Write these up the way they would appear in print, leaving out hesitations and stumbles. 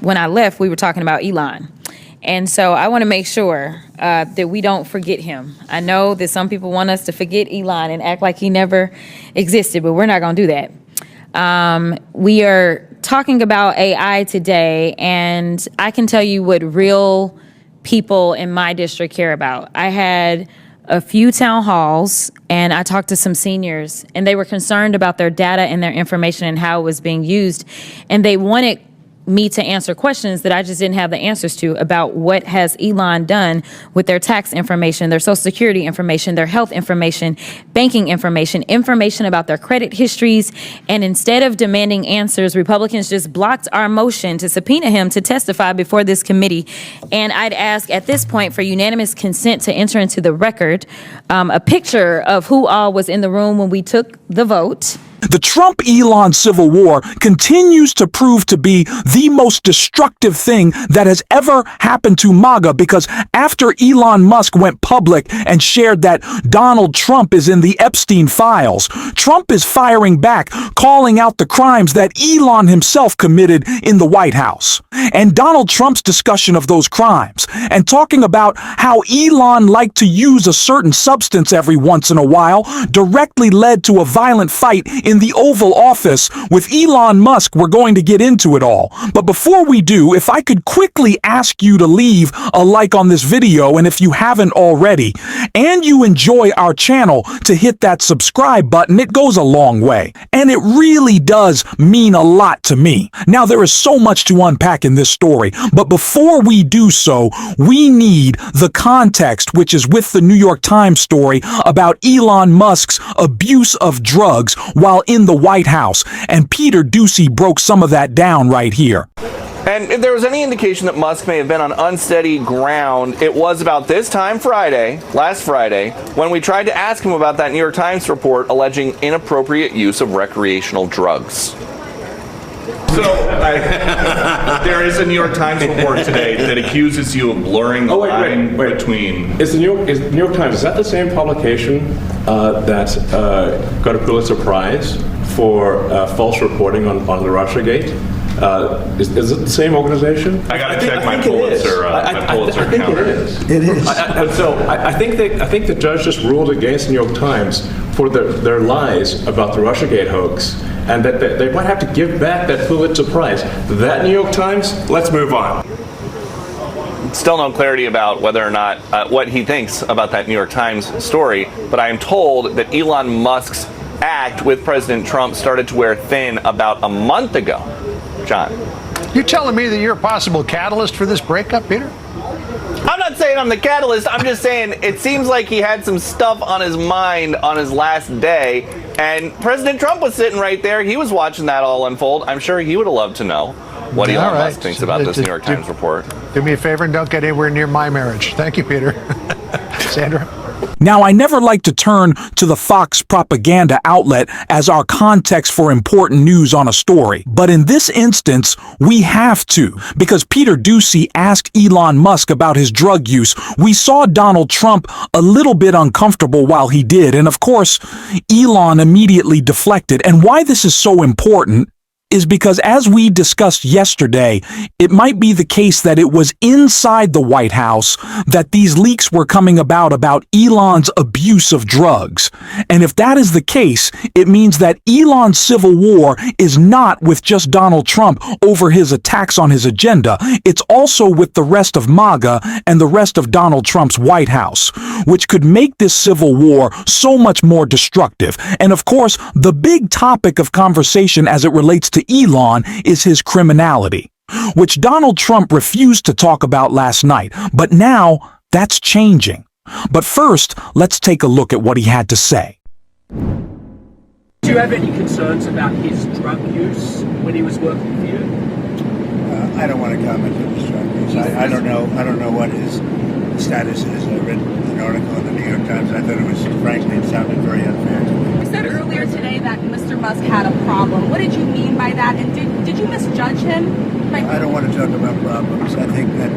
when I left, we were talking about Elon. And so I want to make sure that we don't forget him. I know that some people want us to forget Elon and act like he never existed, but we're not going to do that. We are talking about AI today, and I can tell you what real people in my district care about. I had a few town halls, and I talked to some seniors, and they were concerned about their data and their information and how it was being used, and they wanted me to answer questions that I just didn't have the answers to about what has Elon done with their tax information, their social security information, their health information, banking information, information about their credit histories. And instead of demanding answers, Republicans just blocked our motion to subpoena him to testify before this committee. And I'd ask at this point for unanimous consent to enter into the record a picture of who all was in the room when we took the vote. The Trump-Elon civil war continues to prove to be the most destructive thing that has ever happened to MAGA, because after Elon Musk went public and shared that Donald Trump is in the Epstein files, Trump is firing back, calling out the crimes that Elon himself committed in the White House. And Donald Trump's discussion of those crimes and talking about how Elon liked to use a certain substance every once in a while directly led to a violent fight in the Oval Office with Elon Musk. We're going to get into it all. But before we do, if I could quickly ask you to leave a like on this video, and if you haven't already, and you enjoy our channel, to hit that subscribe button. It goes a long way, and it really does mean a lot to me. Now, there is so much to unpack in this story, but before we do so, we need the context, which is with the New York Times story about Elon Musk's abuse of drugs while in the White House, and Peter Doocy broke some of that down right here. And if there was any indication that Musk may have been on unsteady ground, it was about this time last Friday, when we tried to ask him about that New York Times report alleging inappropriate use of recreational drugs. So, there is a New York Times report today that accuses you of blurring the line between... Is the New York Times, is that the same publication that got a Pulitzer Prize for false reporting on the Russiagate? Is it the same organization? I got to check my Pulitzer account. It is. I think the judge just ruled against the New York Times for their lies about the Russiagate hoax, and that they might have to give back that Pulitzer Prize. That New York Times, let's move on. Still no clarity about whether or not what he thinks about that New York Times story, but I am told that Elon Musk's act with President Trump started to wear thin about a month ago. John. You telling me that you're a possible catalyst for this breakup, Peter? I'm not saying I'm the catalyst. I'm just saying it seems like he had some stuff on his mind on his last day, and President Trump was sitting right there. He was watching that all unfold. I'm sure he would have loved to know what Elon Musk thinks about this New York Times report. Do me a favor and don't get anywhere near my marriage. Thank you, Peter. Sandra? Now, I never like to turn to the Fox propaganda outlet as our context for important news on a story, but in this instance, we have to, because Peter Doocy asked Elon Musk about his drug use. We saw Donald Trump a little bit uncomfortable while he did, and of course, Elon immediately deflected. And why this is so important is because, as we discussed yesterday, it might be the case that it was inside the White House that these leaks were coming about Elon's abuse of drugs. And if that is the case, it means that Elon's civil war is not with just Donald Trump over his attacks on his agenda. It's also with the rest of MAGA and the rest of Donald Trump's White House, which could make this civil war so much more destructive. And of course, the big topic of conversation as it relates to Elon is his criminality, which Donald Trump refused to talk about last night, but now that's changing. But first, let's take a look at what he had to say. Do you have any concerns about his drug use when he was working for you? I don't want to comment on his drug use. I don't know what his status is. I read an article in the New York Times. I thought it was, frankly, it sounded very unfair to me. You said earlier today that Mr. Musk had a problem. What did you mean by that? And did you misjudge him? I don't want to talk about problems. I think that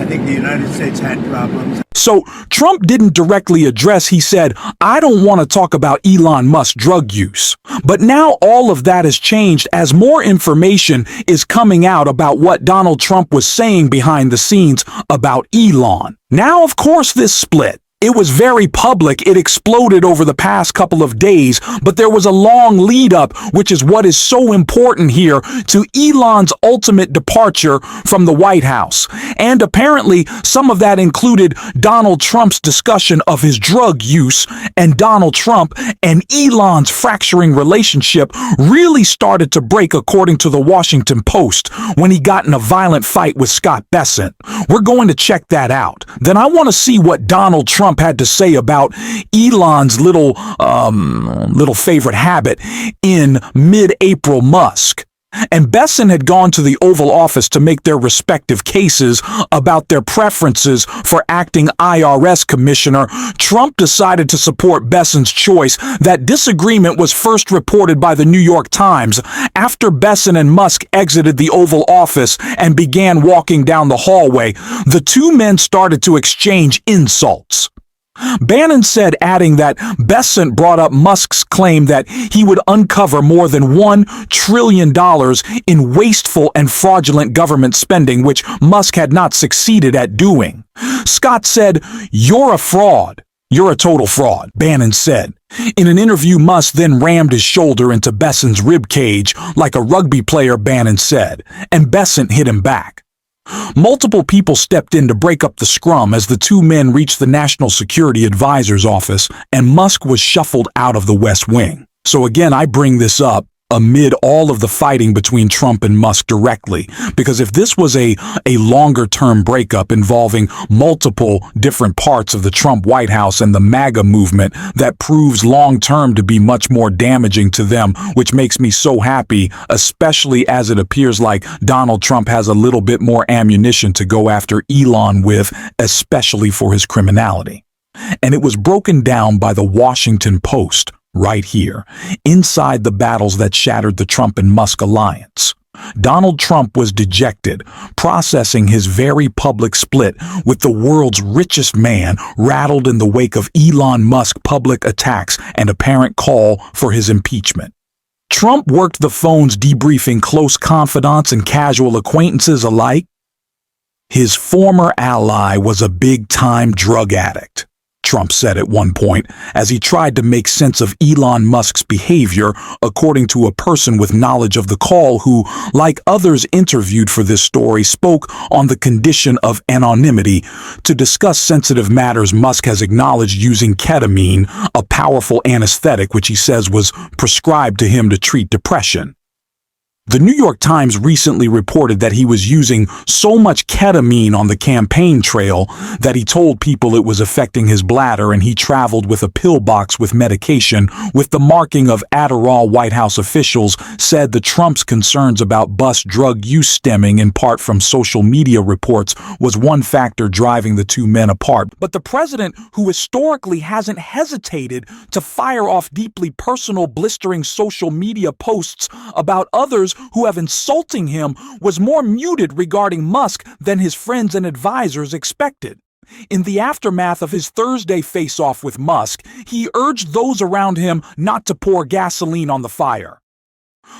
I think the United States had problems. So Trump didn't directly address, he said, I don't want to talk about Elon Musk's drug use. But now all of that has changed as more information is coming out about what Donald Trump was saying behind the scenes about Elon. Now, of course, this split. It was very public. It exploded over the past couple of days, but there was a long lead up, which is what is so important here, to Elon's ultimate departure from the White House. And apparently, some of that included Donald Trump's discussion of his drug use, and Donald Trump and Elon's fracturing relationship really started to break, according to the Washington Post, when he got in a violent fight with Scott Bessent. We're going to check that out. Then I want to see what Donald Trump had to say about Elon's little favorite habit in mid-April Musk. And Bessent had gone to the Oval Office to make their respective cases about their preferences for acting IRS commissioner. Trump decided to support Bessent's choice. That disagreement was first reported by the New York Times after Bessent and Musk exited the Oval Office and began walking down the hallway. The two men started to exchange insults. Bannon said, adding that Bessent brought up Musk's claim that he would uncover more than $1 trillion in wasteful and fraudulent government spending, which Musk had not succeeded at doing. Scott said, "You're a fraud. You're a total fraud," Bannon said. In an interview, Musk then rammed his shoulder into Bessent's rib cage like a rugby player, Bannon said, and Bessent hit him back. Multiple people stepped in to break up the scrum as the two men reached the National Security Advisor's office, and Musk was shuffled out of the West Wing. So again, I bring this up amid all of the fighting between Trump and Musk directly, because if this was a longer-term breakup involving multiple different parts of the Trump White House and the MAGA movement, that proves long-term to be much more damaging to them, which makes me so happy, especially as it appears like Donald Trump has a little bit more ammunition to go after Elon with, especially for his criminality. And it was broken down by the Washington Post right here, inside the battles that shattered the Trump and Musk alliance. Donald Trump was dejected, processing his very public split with the world's richest man rattled in the wake of Elon Musk public attacks and apparent call for his impeachment. Trump worked the phones debriefing close confidants and casual acquaintances alike. His former ally was a big-time drug addict, Trump said at one point, as he tried to make sense of Elon Musk's behavior, according to a person with knowledge of the call who, like others interviewed for this story, spoke on the condition of anonymity. To discuss sensitive matters, Musk has acknowledged using ketamine, a powerful anesthetic which he says was prescribed to him to treat depression. The New York Times recently reported that he was using so much ketamine on the campaign trail that he told people it was affecting his bladder, and he traveled with a pill box with medication with the marking of Adderall. White House officials said the Trump's concerns about bus drug use stemming in part from social media reports was one factor driving the two men apart. But the president, who historically hasn't hesitated to fire off deeply personal, blistering social media posts about others who have insulting him, was more muted regarding Musk than his friends and advisors expected. In the aftermath of his Thursday face-off with Musk, he urged those around him not to pour gasoline on the fire.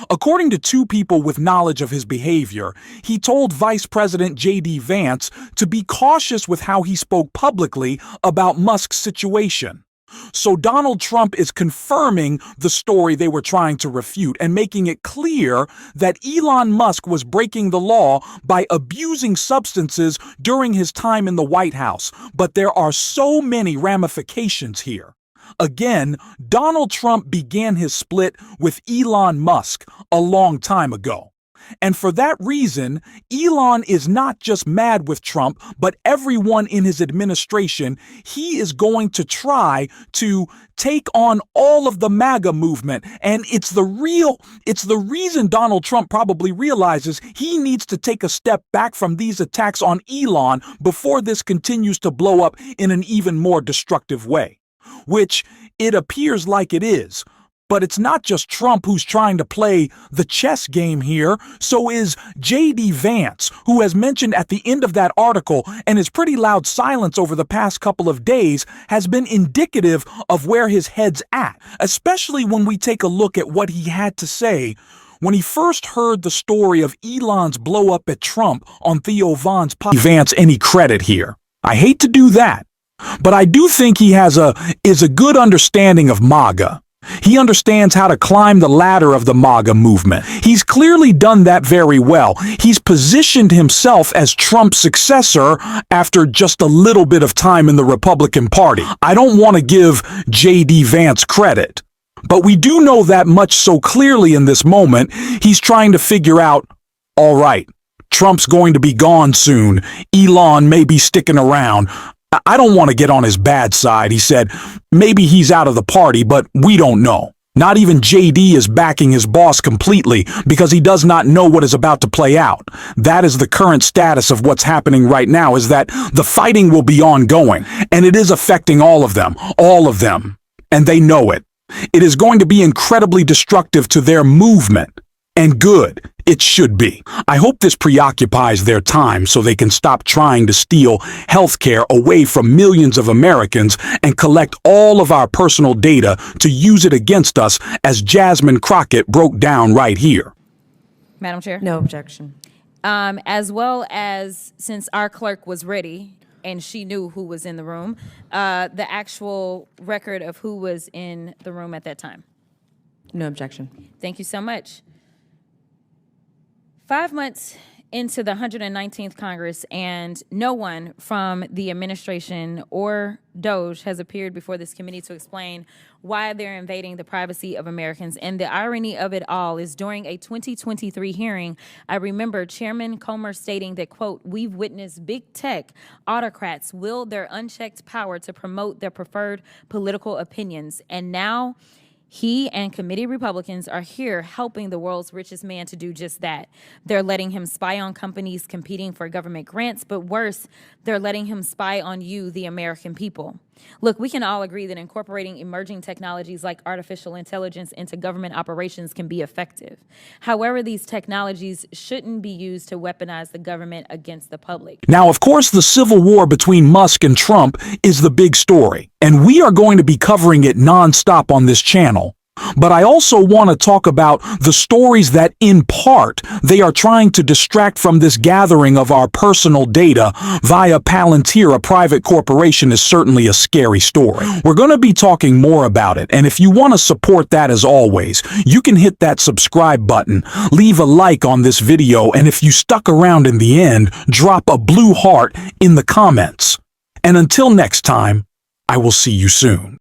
According to two people with knowledge of his behavior, he told Vice President J.D. Vance to be cautious with how he spoke publicly about Musk's situation. So Donald Trump is confirming the story they were trying to refute and making it clear that Elon Musk was breaking the law by abusing substances during his time in the White House. But there are so many ramifications here. Again, Donald Trump began his split with Elon Musk a long time ago. And for that reason, Elon is not just mad with Trump, but everyone in his administration. He is going to try to take on all of the MAGA movement. And it's the reason Donald Trump probably realizes he needs to take a step back from these attacks on Elon before this continues to blow up in an even more destructive way, which it appears like it is. But it's not just Trump who's trying to play the chess game here. So is J.D. Vance, who has mentioned at the end of that article, and his pretty loud silence over the past couple of days has been indicative of where his head's at, especially when we take a look at what he had to say when he first heard the story of Elon's blow up at Trump on Theo Von's podcast. Vance any credit here. I hate to do that, but I do think he is a good understanding of MAGA. He understands how to climb the ladder of the MAGA movement. He's clearly done that very well. He's positioned himself as Trump's successor after just a little bit of time in the Republican Party. I don't want to give J.D. Vance credit, but we do know that much so clearly in this moment. He's trying to figure out, all right, Trump's going to be gone soon. Elon may be sticking around. I don't want to get on his bad side, he said. Maybe he's out of the party, but we don't know. Not even JD is backing his boss completely because he does not know what is about to play out. That is the current status of what's happening right now, is that the fighting will be ongoing, and it is affecting all of them, and they know it. It is going to be incredibly destructive to their movement, and good. It should be. I hope this preoccupies their time so they can stop trying to steal healthcare away from millions of Americans and collect all of our personal data to use it against us, as Jasmine Crockett broke down right here. Madam Chair? No objection. As well as, since our clerk was ready and she knew who was in the room, the actual record of who was in the room at that time. No objection. Thank you so much. 5 months into the 119th Congress, and no one from the administration or DOJ has appeared before this committee to explain why they're invading the privacy of Americans. And the irony of it all is, during a 2023 hearing, I remember Chairman Comer stating that, quote, "We've witnessed big tech autocrats wield their unchecked power to promote their preferred political opinions. And now he and committee Republicans are here helping the world's richest man to do just that. They're letting him spy on companies competing for government grants, but worse, they're letting him spy on you, the American people." Look, we can all agree that incorporating emerging technologies like artificial intelligence into government operations can be effective. However, these technologies shouldn't be used to weaponize the government against the public. Now, of course, the civil war between Musk and Trump is the big story, and we are going to be covering it nonstop on this channel. But I also want to talk about the stories that, in part, they are trying to distract from this gathering of our personal data via Palantir, a private corporation, is certainly a scary story. We're going to be talking more about it, and if you want to support that, as always, you can hit that subscribe button, leave a like on this video, and if you stuck around in the end, drop a blue heart in the comments. And until next time, I will see you soon.